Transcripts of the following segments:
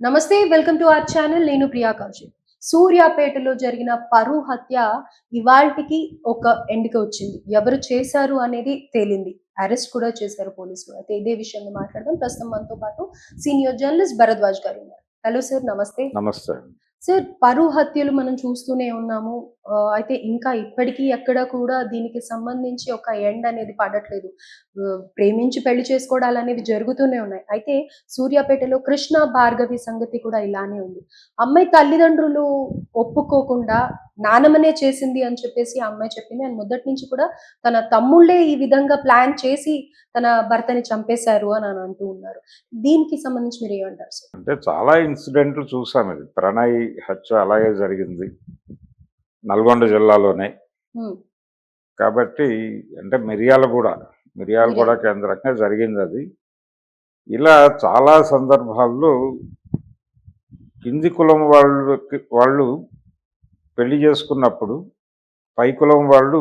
నమస్తే, welcome to our channel. నేను ప్రియా కౌశిక్. సూర్యాపేటలో జరిగిన పరువు హత్య ఇవాల్టికి ఒక ఎండ్‌కి వచ్చింది. ఎవరు చేశారు అనేది తేలింది. అరెస్ట్ కూడా చేశారు పోలీసులు. అయితే ఇదే విషయంలో మాట్లాడదాం. ప్రస్తుతం మనతో పాటు సీనియర్ జర్నలిస్ట్ భరద్వాజ్ గారు ఉన్నారు. హలో సార్, నమస్తే. నమస్తే. సార్, పరువు హత్యలు మనం చూస్తూనే ఉన్నాము. అయితే ఇంకా ఇప్పటికీ ఎక్కడ కూడా దీనికి సంబంధించి ఒక ఎండ్ అనేది పడట్లేదు. ప్రేమించి పెళ్లి చేసుకోవడాలనేవి జరుగుతూనే ఉన్నాయి. అయితే సూర్యాపేటలో కృష్ణ భార్గవి సంగతి కూడా ఇలానే ఉంది. అమ్మాయి తల్లిదండ్రులు ఒప్పుకోకుండా నానమ్మనే చేసింది అని చెప్పేసి ఆ అమ్మాయి చెప్పింది. అండ్ మొదటి నుంచి కూడా తన తమ్ముళ్ళే ఈ విధంగా ప్లాన్ చేసి తన భర్తని చంపేశారు అని అంటూ ఉన్నారు. దీనికి సంబంధించి మీరు ఏమంటారు సార్? అంటే చాలా ఇన్సిడెంట్లు చూసాం. ఇది ప్రణయ్ హత్య అలాగే జరిగింది నల్గొండ జిల్లాలోనే. కాబట్టి అంటే మిర్యాలగూడ కేంద్రంగా జరిగింది అది. ఇలా చాలా సందర్భాల్లో కింది కులం వాళ్ళు పెళ్లి చేసుకున్నప్పుడు పై కులం వాళ్ళు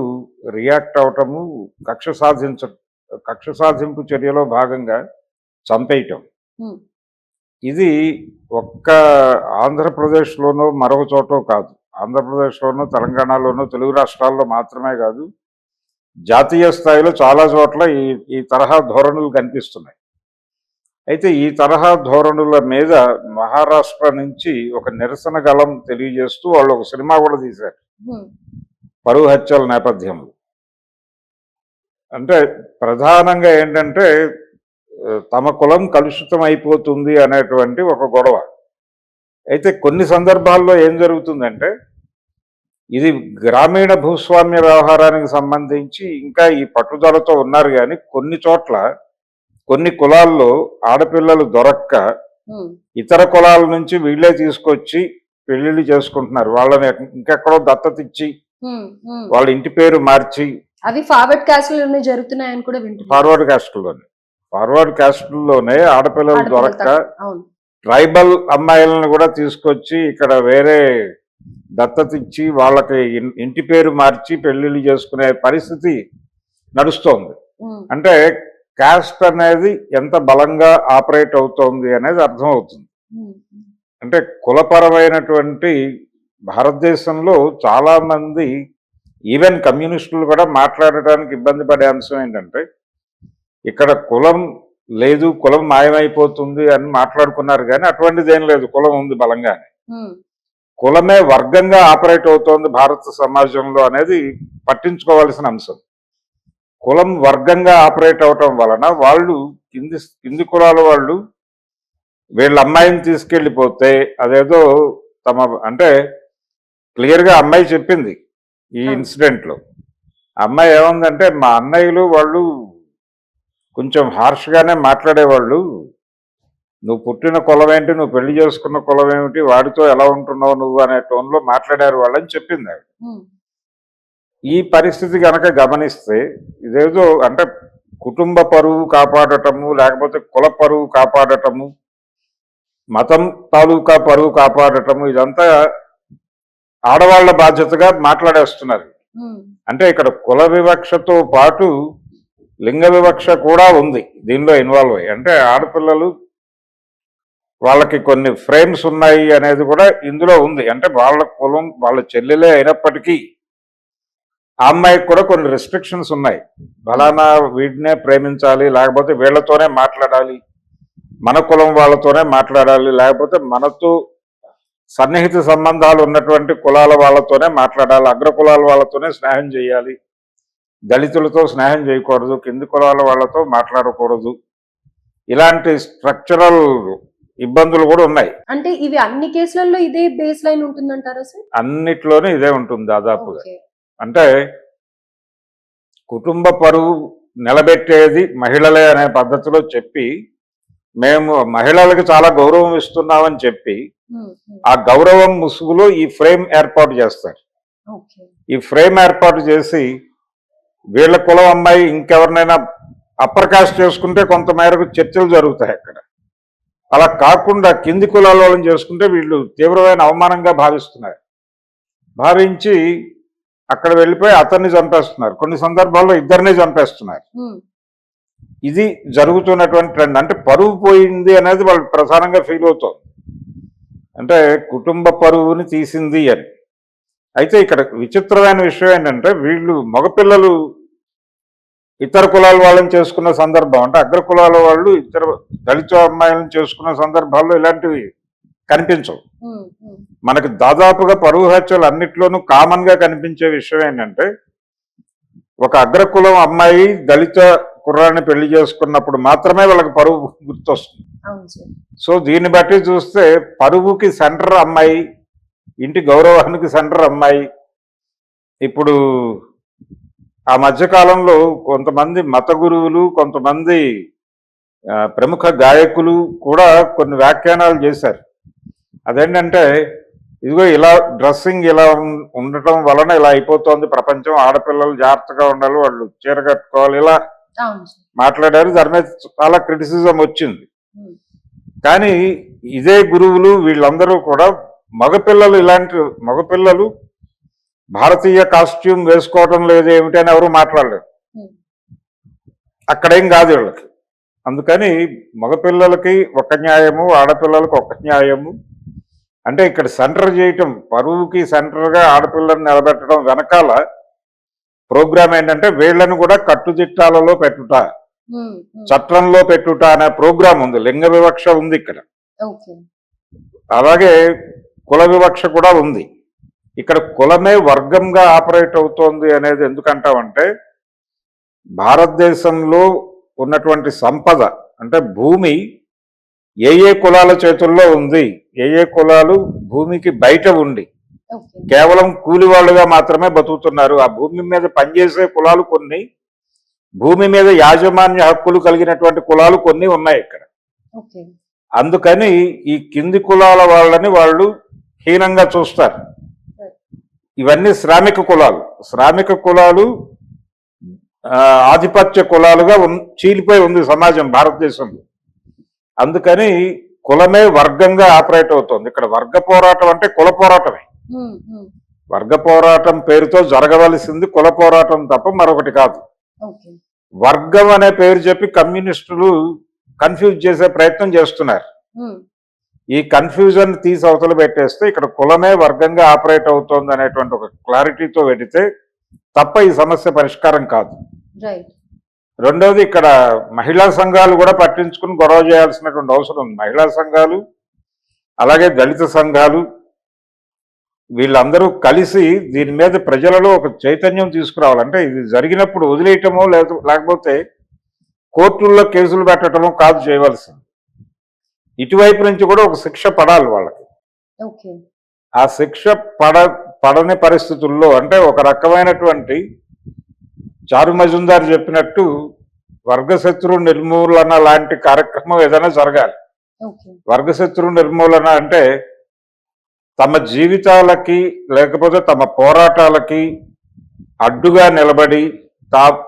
రియాక్ట్ అవటము, కక్ష సాధింపు చర్యలో భాగంగా చంపేయటం. ఇది ఒక్క ఆంధ్రప్రదేశ్లోనో మరొక చోటో కాదు. ఆంధ్రప్రదేశ్లోనో తెలంగాణలోనో తెలుగు రాష్ట్రాల్లో మాత్రమే కాదు, జాతీయ స్థాయిలో చాలా చోట్ల ఈ తరహా ధోరణులు కనిపిస్తున్నాయి. అయితే ఈ తరహా ధోరణుల మీద మహారాష్ట్ర నుంచి ఒక నిరసన గళం తెలియజేస్తూ వాళ్ళు ఒక సినిమా కూడా తీశారు పరువు హత్యల నేపథ్యంలో. అంటే ప్రధానంగా ఏంటంటే తమ కులం కలుషితం అయిపోతుంది అనేటువంటి ఒక గొడవ. అయితే కొన్ని సందర్భాల్లో ఏం జరుగుతుందంటే ఇది గ్రామీణ భూస్వామ్య వ్యవహారానికి సంబంధించి ఇంకా ఈ పట్టుదలతో ఉన్నారు. కానీ కొన్ని చోట్ల కొన్ని కులాల్లో ఆడపిల్లలు దొరక్క ఇతర కులాల నుంచి వీళ్ళే తీసుకొచ్చి పెళ్లిళ్ళు చేసుకుంటున్నారు. వాళ్ళని ఇంకెక్కడో దత్తత ఇచ్చి వాళ్ళ ఇంటి పేరు మార్చి, అవి ఫార్వర్డ్ క్యాస్ట్‌లోనే జరుగుతున్నాయని కూడా వింటున్నాను. ఫార్వర్డ్ క్యాస్ట్‌లోనే ఆడపిల్లలు దొరక్క ట్రైబల్ అమ్మాయిలను కూడా తీసుకొచ్చి ఇక్కడ వేరే దత్తత ఇచ్చి వాళ్ళకి ఇంటి పేరు మార్చి పెళ్లిళ్ళు చేసుకునే పరిస్థితి నడుస్తోంది. అంటే క్యాస్ట్ అనేది ఎంత బలంగా ఆపరేట్ అవుతోంది అనేది అర్థం అవుతుంది. అంటే కులపరమైనటువంటి భారతదేశంలో చాలా మంది ఈవెన్ కమ్యూనిస్టులు కూడా మాట్లాడటానికి ఇబ్బంది పడే అంశం ఏంటంటే ఇక్కడ కులం లేదు, కులం మాయమైపోతుంది అని మాట్లాడుకున్నారు. కానీ అటువంటిది ఏం లేదు. కులం ఉంది బలంగానే. కులమే వర్గంగా ఆపరేట్ అవుతోంది భారత సమాజంలో అనేది పట్టించుకోవాల్సిన అంశం. కులం వర్గంగా ఆపరేట్ అవటం వలన వాళ్ళు కింది కులాల వాళ్ళు వీళ్ళ అమ్మాయిని తీసుకెళ్ళిపోతే అదేదో అంటే క్లియర్గా అమ్మాయి చెప్పింది ఈ ఇన్సిడెంట్లో. అమ్మాయి ఏముందంటే మా అన్నయ్యలు వాళ్ళు కొంచెం హార్ష్గానే మాట్లాడేవాళ్ళు. నువ్వు పుట్టిన కులం ఏంటి, నువ్వు పెళ్లి చేసుకున్న కులం ఏమిటి, వాడితో ఎలా ఉంటున్నావు నువ్వు అనే టోన్లో మాట్లాడారు వాళ్ళని చెప్పింది ఆవిడ. ఈ పరిస్థితి కనుక గమనిస్తే ఇదేదో అంటే కుటుంబ పరువు కాపాడటము, లేకపోతే కుల పరువు కాపాడటము, మతం తాలూకా పరువు కాపాడటము, ఇదంతా ఆడవాళ్ల బాధ్యతగా మాట్లాడేస్తున్నారు. అంటే ఇక్కడ కుల వివక్షతో పాటు లింగ వివక్ష కూడా ఉంది దీనిలో ఇన్వాల్వ్ అయ్యి. అంటే ఆడపిల్లలు వాళ్ళకి కొన్ని ఫ్రేమ్స్ ఉన్నాయి అనేది కూడా ఇందులో ఉంది. అంటే వాళ్ళ కులం వాళ్ళ చెల్లెలే అయినప్పటికీ ఆ అమ్మాయికి కూడా కొన్ని రెస్ట్రిక్షన్స్ ఉన్నాయి. ఫలానా వీడినే ప్రేమించాలి, లేకపోతే వీళ్లతోనే మాట్లాడాలి, మన కులం వాళ్ళతోనే మాట్లాడాలి, లేకపోతే మనతో సన్నిహిత సంబంధాలు ఉన్నటువంటి కులాల వాళ్ళతోనే మాట్లాడాలి, అగ్ర కులాల వాళ్ళతోనే స్నేహం చేయాలి, దళితులతో స్నేహం చేయకూడదు, కింది కులాల వాళ్ళతో మాట్లాడకూడదు. ఇలాంటి స్ట్రక్చరల్ ఇబ్బందులు కూడా ఉన్నాయి. అంటే ఇవి అన్ని కేసులలో ఇదే బేస్ లైన్ ఉంటుందంటారా సార్? అన్నిట్లోనూ ఇదే ఉంటుంది దాదాపుగా. అంటే కుటుంబ పరువు నిలబెట్టేది మహిళలే అనే పద్ధతిలో చెప్పి మేము మహిళలకు చాలా గౌరవం ఇస్తున్నామని చెప్పి ఆ గౌరవం ముసుగులో ఈ ఫ్రేమ్ ఏర్పాటు చేస్తారు. ఈ ఫ్రేమ్ ఏర్పాటు చేసి వీళ్ళ కులం అమ్మాయి ఇంకెవరినైనా అప్పర్ కాస్ట్ చేసుకుంటే కొంత మేరకు చర్చలు జరుగుతాయి అక్కడ. అలా కాకుండా కింది కులాల వాళ్ళని చేసుకుంటే వీళ్ళు తీవ్రమైన అవమానంగా భావించి అక్కడ వెళ్ళిపోయి అతన్ని చంపేస్తున్నారు. కొన్ని సందర్భాల్లో ఇద్దరిని చంపేస్తున్నారు. ఇది జరుగుతున్నటువంటి ట్రెండ్. అంటే పరువు పోయింది అనేది వాళ్ళు ప్రధానంగా ఫీల్ అవుతుంది. అంటే కుటుంబ పరువుని తీసింది అని. అయితే ఇక్కడ విచిత్రమైన విషయం ఏంటంటే వీళ్ళు మగపిల్లలు ఇతర కులాల వాళ్ళని చేసుకున్న సందర్భం, అంటే అగ్ర కులాల వాళ్ళు ఇతర దళిత అమ్మాయిలను చేసుకున్న సందర్భాల్లో ఇలాంటివి కనిపించవు. మనకి దాదాపుగా పరువు హత్యలు అన్నిట్లోనూ కామన్ గా కనిపించే విషయం ఏంటంటే ఒక అగ్రకులం అమ్మాయి దళిత కుర్రాన్ని పెళ్లి చేసుకున్నప్పుడు మాత్రమే వాళ్ళకి పరువు గుర్తొస్తుంది. సో దీన్ని బట్టి చూస్తే పరువుకి సెంటర్ అమ్మాయి, ఇంటి గౌరవానికి సెంటర్ అమ్మాయి. ఇప్పుడు ఆ మధ్యకాలంలో కొంతమంది మత గురువులు, కొంతమంది ప్రముఖ గాయకులు కూడా కొన్ని వ్యాఖ్యానాలు చేశారు. అదేంటంటే ఇదిగో ఇలా డ్రెస్సింగ్ ఇలా ఉండటం వలన ఇలా అయిపోతుంది ప్రపంచం, ఆడపిల్లలు జాగ్రత్తగా ఉండాలి, వాళ్ళు చీర కట్టుకోవాలి, ఇలా మాట్లాడారు. దాని మీద చాలా క్రిటిసిజం వచ్చింది. కానీ ఇదే గురువులు వీళ్ళందరూ కూడా మగపిల్లలు భారతీయ కాస్ట్యూమ్ వేసుకోవడం లేదు ఏమిటి అని ఎవరు మాట్లాడలేదు. అక్కడేం కాదు వీళ్ళకి. అందుకని మగపిల్లలకి ఒక న్యాయము, ఆడపిల్లలకు ఒక న్యాయము. అంటే ఇక్కడ సెంటర్ చేయటం, పరువుకి సెంటర్గా ఆడపిల్లని నిలబెట్టడం వెనకాల ప్రోగ్రామ్ ఏంటంటే వీళ్ళని కూడా కట్టుదిట్టాలలో పెట్టుట, చట్టంలో పెట్టుట అనే ప్రోగ్రాం ఉంది. లింగ వివక్ష ఉంది ఇక్కడ, అలాగే కుల వివక్ష కూడా ఉంది. ఇక్కడ కులమే వర్గంగా ఆపరేట్ అవుతోంది అనేది ఎందుకంటామంటే భారతదేశంలో ఉన్నటువంటి సంపద, అంటే భూమి ఏ కులాల చేతుల్లో ఉంది, ఏ కులాలు భూమికి బయట ఉండి కేవలం కూలి వాళ్ళుగా మాత్రమే బతుకుతున్నారు. ఆ భూమి మీద పనిచేసే కులాలు కొన్ని, భూమి మీద యాజమాన్య హక్కులు కలిగినటువంటి కులాలు కొన్ని ఉన్నాయి ఇక్కడ. అందుకని ఈ కింది కులాల వాళ్ళని వాళ్ళు హీనంగా చూస్తారు. ఇవన్నీ శ్రామిక కులాలు ఆధిపత్య కులాలుగా చీలిపోయి ఉంది సమాజం భారతదేశంలో. అందుకని కులమే వర్గంగా ఆపరేట్ అవుతుంది. ఇక్కడ వర్గ పోరాటం అంటే కుల పోరాటమే. వర్గ పోరాటం పేరుతో జరగవలసింది కుల పోరాటం తప్ప మరొకటి కాదు. వర్గం అనే పేరు చెప్పి కమ్యూనిస్టులు కన్ఫ్యూజ్ చేసే ప్రయత్నం చేస్తున్నారు. ఈ కన్ఫ్యూజన్ తీసి అవతల పెట్టేస్తే ఇక్కడ కులమే వర్గంగా ఆపరేట్ అవుతోంది అనేటువంటి ఒక క్లారిటీతో పెడితే తప్ప ఈ సమస్య పరిష్కారం కాదు. రెండవది, ఇక్కడ మహిళా సంఘాలు కూడా పట్టించుకుని గొడవ చేయాల్సినటువంటి అవసరం ఉంది. మహిళా సంఘాలు అలాగే దళిత సంఘాలు వీళ్ళందరూ కలిసి దీని మీద ప్రజలలో ఒక చైతన్యం తీసుకురావాలంటే ఇది జరిగినప్పుడు వదిలేయటమో లేకపోతే కోర్టుల్లో కేసులు పెట్టడమో కాదు చేయవలసింది. ఇటువైపు నుంచి కూడా ఒక శిక్ష పడాలి వాళ్ళకి. ఆ శిక్ష పడని పరిస్థితుల్లో అంటే ఒక రకమైనటువంటి చారు మజుందార్ చెప్పినట్టు వర్గశత్రు నిర్మూలన లాంటి కార్యక్రమం ఏదైనా జరగాలి. వర్గశత్రు నిర్మూలన అంటే తమ జీవితాలకి లేకపోతే తమ పోరాటాలకి అడ్డుగా నిలబడి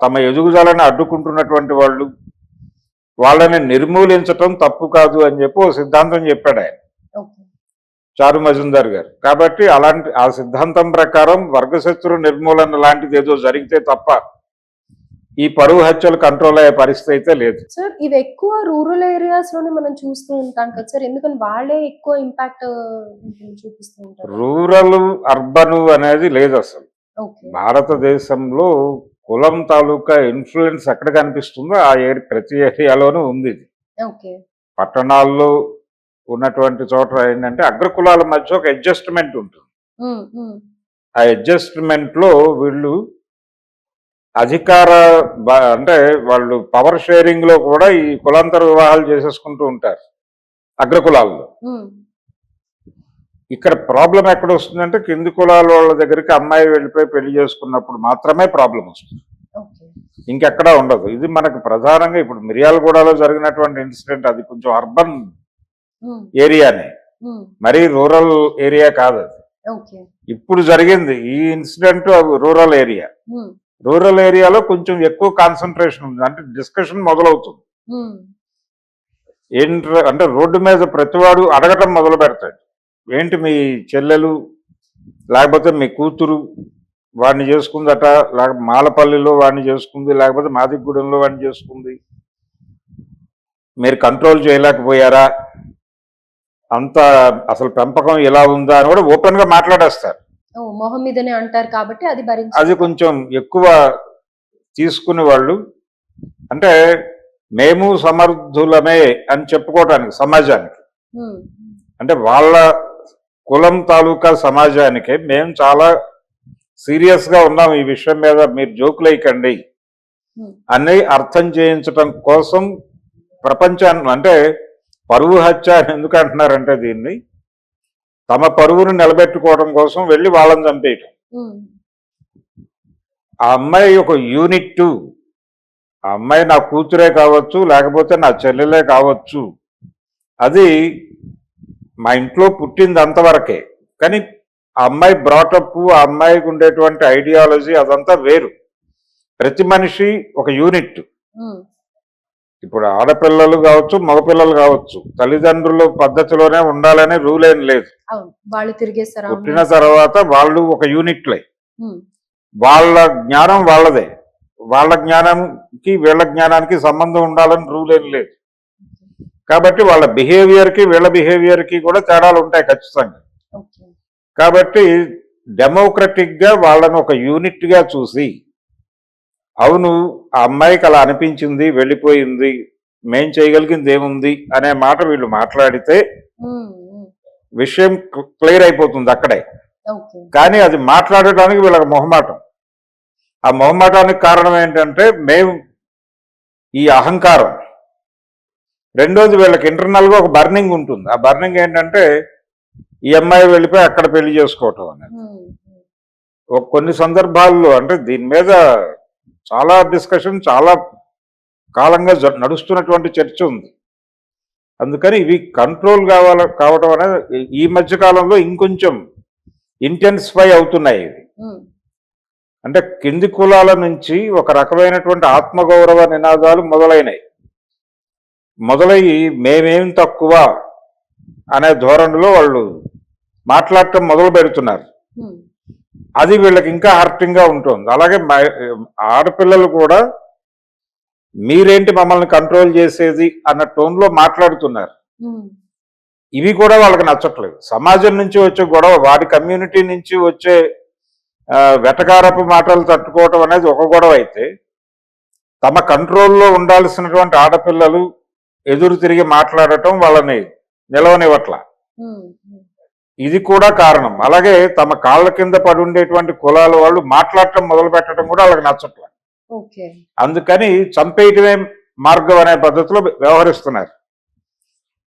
తమ ఎదుగుదలని అడ్డుకుంటున్నటువంటి వాళ్ళని నిర్మూలించటం తప్పు కాదు అని చెప్పి ఓ సిద్ధాంతం చెప్పాడు ఆయన, చారు మజుందార్ గారు. కాబట్టి ఆ సిద్ధాంతం ప్రకారం వర్గశత్రు నిర్మూలన లాంటిది ఏదో జరిగితే తప్ప ఈ పరువు హత్యలు కంట్రోల్ అయ్యే పరిస్థితి అయితే లేదు. సార్ ఇవి ఎక్కువ రూరల్ ఏరియాస్ లోనే మనం చూస్తూ ఉంటాం కదా సార్, ఎందుకని వాళ్ళే ఎక్కువ ఇంపాక్ట్ చూపిస్తూ ఉంటారు. రూరల్ అర్బన్ అనేది లేదు అసలు. భారతదేశంలో కులం తాలూకా ఇన్ఫ్లుయెన్స్ ఎక్కడ కనిపిస్తుందో ఆ ప్రతి ఏరియాలోనూ ఉంది. పట్టణాల్లో ఉన్నటువంటి చోట ఏంటంటే అగ్రకులాల మధ్య ఒక అడ్జస్ట్మెంట్ ఉంటుంది. ఆ అడ్జస్ట్మెంట్ లో వీళ్ళు అంటే వాళ్ళు పవర్ షేరింగ్ లో కూడా ఈ కులాంతర వివాహాలు చేసేసుకుంటూ ఉంటారు అగ్రకులాల్లో. ఇక్కడ ప్రాబ్లం ఎక్కడ వస్తుందంటే కింది కులాల వాళ్ళ దగ్గరికి అమ్మాయి వెళ్ళిపోయి పెళ్లి చేసుకున్నప్పుడు మాత్రమే ప్రాబ్లం వస్తుంది, ఇంకెక్కడా ఉండదు. ఇది మనకు ప్రధానంగా ఇప్పుడు మిర్యాలగూడలో జరిగినటువంటి ఇన్సిడెంట్ అది కొంచెం అర్బన్ ఏరియానే, మరీ రూరల్ ఏరియా కాదు అది. ఇప్పుడు జరిగింది ఈ ఇన్సిడెంట్ రూరల్ ఏరియా. రూరల్ ఏరియాలో కొంచెం ఎక్కువ కాన్సన్ట్రేషన్ ఉంది, అంటే డిస్కషన్ మొదలవుతుంది. అంటే రోడ్డు మీద ప్రతివాడు అడగటం మొదలు పెడతాడు, ఏంటి మీ చెల్లెలు లేకపోతే మీ కూతురు వాడిని చేసుకుందట, లేకపోతే మాలపల్లిలో వాడిని చేసుకుంది, లేకపోతే మాదిగూడెంలో వాడిని చేసుకుంది, మీరు కంట్రోల్ చేయలేకపోయారా అంత అసలు పెంపకం ఎలా ఉందా అని కూడా ఓపెన్ గా మాట్లాడేస్తారు. ఓ మొహం మీదనే అంటారు కాబట్టి అది అది భరించాలి. కొంచెం ఎక్కువ తీసుకునే వాళ్ళు, అంటే మేము సమర్థులమే అని చెప్పుకోవటానికి సమాజానికి, ఉమ్, అంటే వాళ్ళ కులం తాలూకా సమాజానికే మేము చాలా సీరియస్ గా ఉన్నాం ఈ విషయం మీద, మీరు జోకులు వేయకండి ఉమ్, అని అర్థం చేయించటం కోసం ప్రపంచాన్ని, అంటే పరువు హత్య అని ఎందుకు అంటున్నారంటే దీన్ని, తమ పరువును నిలబెట్టుకోవడం కోసం వెళ్ళి వాళ్ళని చంపేయటం. ఉమ్, ఆ అమ్మాయి ఒక యూనిట్, ఆ అమ్మాయి నా కూతురే కావచ్చు, లేకపోతే నా చెల్లెలే కావచ్చు, అది మా ఇంట్లో పుట్టింది అంతవరకే. కానీ ఆ అమ్మాయి బ్రాటప్, ఆ అమ్మాయికి ఉండేటువంటి ఐడియాలజీ అదంతా వేరు. ప్రతి మనిషి ఒక యూనిట్. ఉమ్, ఇప్పుడు ఆడపిల్లలు కావచ్చు, మగపిల్లలు కావచ్చు, తల్లిదండ్రుల పద్ధతిలోనే ఉండాలనే రూల్ ఏం లేదు. అవును వాళ్ళు తిరిగే పుట్టిన సరౌండింగ్స్. తర్వాత వాళ్ళు ఒక యూనిట్లే, ఉమ్, వాళ్ళ జ్ఞానం వాళ్ళదే, వాళ్ళ జ్ఞానానికి వీళ్ళ జ్ఞానానికి సంబంధం ఉండాలని రూల్ ఏం లేదు. కాబట్టి వాళ్ళ బిహేవియర్కి వీళ్ళ బిహేవియర్కి కూడా తేడాలు ఉంటాయి ఖచ్చితంగా. ఓకే. కాబట్టి డెమోక్రటిక్గా వాళ్ళను ఒక యూనిట్గా చూసి, అవును ఆ అమ్మాయికి అలా అనిపించింది, వెళ్ళిపోయింది, మేం చేయగలిగింది ఏముంది అనే మాట వీళ్ళు మాట్లాడితే ఉమ్, ఉమ్, విషయం క్లియర్ అయిపోతుంది అక్కడే. ఓకే. కానీ అది మాట్లాడటానికి వీళ్ళకి మొహమాటం. ఆ మొహమాటానికి కారణం ఏంటంటే మేము ఈ అహంకారం. రెండోది వీళ్ళకి ఇంటర్నల్ గా ఒక బర్నింగ్ ఉంటుంది. ఆ బర్నింగ్ ఏంటంటే ఈ అమ్మాయి వెళ్ళిపోయి అక్కడ పెళ్లి చేసుకోవటం అనేది. ఉమ్, ఉమ్, కొన్ని సందర్భాల్లో, అంటే దీని మీద చాలా డిస్కషన్ చాలా కాలంగా నడుస్తున్నటువంటి చర్చ ఉంది. అందుకని ఇవి కంట్రోల్ కావటం అనేది ఈ మధ్య కాలంలో ఇంకొంచెం ఇంటెన్సిఫై అవుతున్నాయి ఇవి. ఉమ్, అంటే కింది కులాల నుంచి ఒక రకమైనటువంటి ఆత్మగౌరవ నినాదాలు మొదలయ్యి మేమేం తక్కువ అనే ధోరణిలో వాళ్ళు మాట్లాడటం మొదలు పెడుతున్నారు. ఉమ్, అది వీళ్ళకి ఇంకా హర్టింగ్ గా ఉంటుంది. అలాగే ఆడపిల్లలు కూడా మీరేంటి మమ్మల్ని కంట్రోల్ చేసేది అన్న టోన్లో మాట్లాడుతున్నారు. ఉమ్, ఇవి కూడా వాళ్ళకి నచ్చట్లేదు. సమాజం నుంచి వచ్చే గొడవ, వాడి కమ్యూనిటీ నుంచి వచ్చే వెటకారపు మాటలు తట్టుకోవటం అనేది ఒక గొడవ అయితే, తమ కంట్రోల్లో ఉండాల్సినటువంటి ఆడపిల్లలు ఎదురు తిరిగి మాట్లాడటం వాళ్ళని నిలవనివ్వట్ల. ఉమ్, ఉమ్, ఇది కూడా కారణం. అలాగే తమ కాళ్ళ కింద పడి ఉండేటువంటి కులాల వాళ్ళు మాట్లాడటం మొదలు పెట్టడం కూడా వాళ్ళకి నచ్చట్ల. ఓకే. అందుకని చంపేయటమే మార్గం అనే పద్ధతిలో వ్యవహరిస్తున్నారు.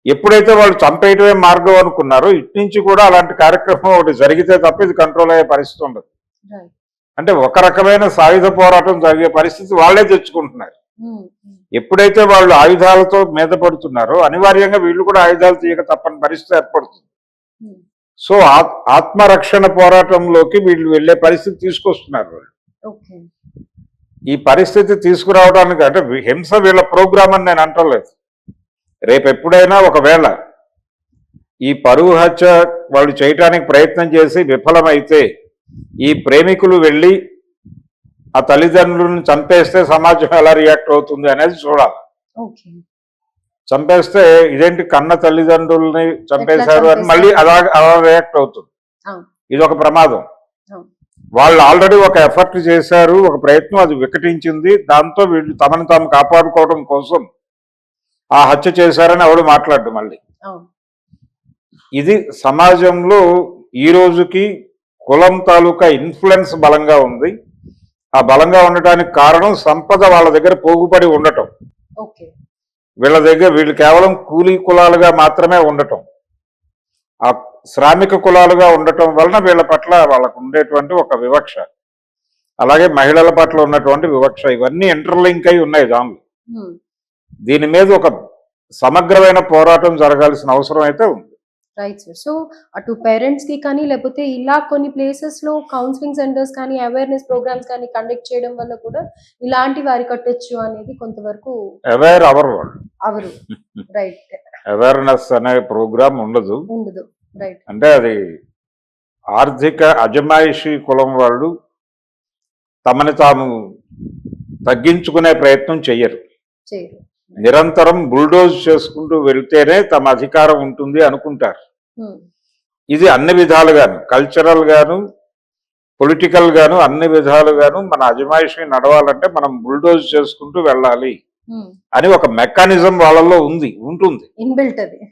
ఎప్పుడైతే వాళ్ళు చంపేయటమే మార్గం అనుకున్నారో, ఇటు నుంచి కూడా అలాంటి కార్యక్రమం ఒకటి జరిగితే తప్ప ఇది కంట్రోల్ అయ్యే పరిస్థితి ఉండదు. రైట్. అంటే ఒక రకమైన సాయుధ పోరాటం జరిగే పరిస్థితి వాళ్ళే తెచ్చుకుంటున్నారు. ఉమ్, ఉమ్, ఎప్పుడైతే వాళ్ళు ఆయుధాలతో మీద పడుతున్నారో అనివార్యంగా వీళ్ళు కూడా ఆయుధాలు తీయక తప్పని పరిస్థితి ఏర్పడుతుంది. ఉమ్, సో ఆత్మరక్షణ పోరాటంలోకి వీళ్ళు వెళ్ళే పరిస్థితి తీసుకొస్తున్నారు వాళ్ళు. ఓకే. ఈ పరిస్థితి తీసుకురావడానికి, అంటే హింస వీళ్ళ ప్రోగ్రామ్ అని నేను అంటలేదు. రేపు ఎప్పుడైనా ఒకవేళ ఈ పరువు హత్య వాళ్ళు చేయటానికి ప్రయత్నం చేసి విఫలమైతే, ఈ ప్రేమికులు వెళ్ళి ఆ తల్లిదండ్రులను చంపేస్తే సమాజం ఎలా రియాక్ట్ అవుతుంది అనేది చూడాలి. ఓకే. చంపేస్తే ఇదేంటి కన్న తల్లిదండ్రుల్ని చంపేశారు అని చంపేశారు? మళ్ళీ అలా రియాక్ట్ అవుతుంది. అవును. ఇది ఒక ప్రమాదం. అవును. వాళ్ళు ఆల్రెడీ ఒక ఎఫర్ట్ చేశారు, ఒక ప్రయత్నం, అది వికటించింది. దాంతో వీళ్ళు తమను తాము కాపాడుకోవడం కోసం ఆ హత్య చేశారని ఎవడు మాట్లాడు మళ్ళీ. అవును. ఇది సమాజంలో ఈ రోజుకి కులం తాలూకా ఇన్ఫ్లుయెన్స్ బలంగా ఉంది. ఆ బలంగా ఉండటానికి కారణం సంపద వాళ్ళ దగ్గర పోగుపడి ఉండటం. ఓకే. వీళ్ళు కేవలం కూలీ కులాలుగా మాత్రమే ఉండటం, ఆ శ్రామిక కులాలుగా ఉండటం వలన వీళ్ళ పట్ల వాళ్ళకు ఉండేటువంటి ఒక వివక్ష, అలాగే మహిళల పట్ల ఉన్నటువంటి వివక్ష, ఇవన్నీ ఇంటర్లింక్ అయి ఉన్నాయి దానిలో. ఉమ్, దీని మీద ఒక సమగ్రమైన పోరాటం జరగాల్సిన అవసరం అయితే ఉంది. Right sir. సో అటు పేరెంట్స్ కి కానీ లేకపోతే ఇలా కొన్ని ప్లేసెస్ లో కౌన్సిలింగ్ సెంటర్స్ కానీ అవేర్నెస్ ప్రోగ్రామ్స్ కానీ కండక్ట్ చేయడం వల్ల కూడా ఇలాంటివి అరికట్టొచ్చు అనేది కొంతవరకు అవేర్ అవరు. రైట్. అవేర్నెస్ అనే ప్రోగ్రామ్ ఉండదు. ఉండదు. రైట్. అంటే అది ఆర్థిక అజమాయిషీ కులం వాళ్ళు తమని తాము తగ్గించుకునే ప్రయత్నం చెయ్యరు. చేయరు. నిరంతరం బుల్డోజ్ చేసుకుంటూ వెళ్తేనే తమ అధికారం ఉంటుంది అనుకుంటారు. ఉమ్, ఇది అన్ని విధాలుగాను, కల్చరల్ గాను, పొలిటికల్ గాను, అన్ని విధాలుగాను మన అజమాయిషి నడవాలంటే మనం బుల్డోజ్ చేసుకుంటూ వెళ్ళాలి ఉమ్. అని ఒక మెకానిజం వాళ్ళలో ఉంటుంది. ఇన్బిల్ట్ అది.